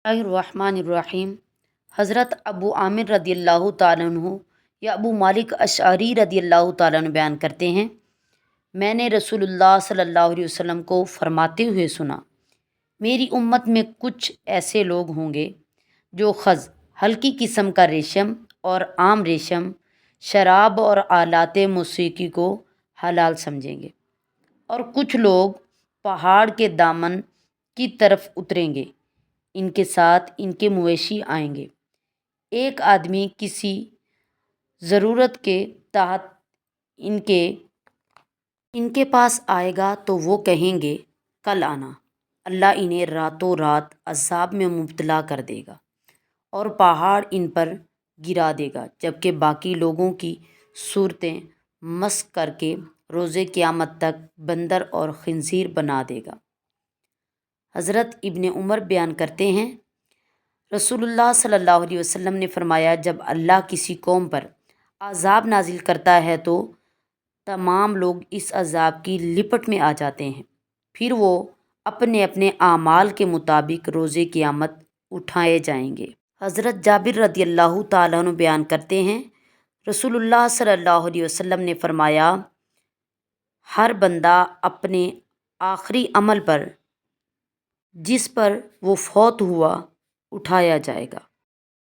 الرحمن الرحیم۔ حضرت ابو عامر رضی اللہ تعالیٰ عنہ یا ابو مالک اشعری رضی اللہ تعالیٰ عنہ بیان کرتے ہیں، میں نے رسول اللہ صلی اللہ علیہ وسلم کو فرماتے ہوئے سنا، میری امت میں کچھ ایسے لوگ ہوں گے جو خز، ہلکی قسم کا ریشم اور عام ریشم، شراب اور آلات موسیقی کو حلال سمجھیں گے، اور کچھ لوگ پہاڑ کے دامن کی طرف اتریں گے، ان کے ساتھ ان کے مویشی آئیں گے۔ ایک آدمی کسی ضرورت کے تحت ان کے پاس آئے گا تو وہ کہیں گے کل آنا۔ اللہ انہیں راتوں رات عذاب میں مبتلا کر دے گا اور پہاڑ ان پر گرا دے گا، جبکہ باقی لوگوں کی صورتیں مسخ کر کے روز قیامت تک بندر اور خنزیر بنا دے گا۔ حضرت ابن عمر بیان کرتے ہیں، رسول اللہ صلی اللہ علیہ وسلم نے فرمایا، جب اللہ کسی قوم پر عذاب نازل کرتا ہے تو تمام لوگ اس عذاب کی لپٹ میں آ جاتے ہیں، پھر وہ اپنے اپنے اعمال کے مطابق روز قیامت اٹھائے جائیں گے۔ حضرت جابر رضی اللہ تعالیٰ عنہ بیان کرتے ہیں، رسول اللہ صلی اللہ علیہ وسلم نے فرمایا، ہر بندہ اپنے آخری عمل پر جس پر وہ فوت ہوا اٹھایا جائے گا۔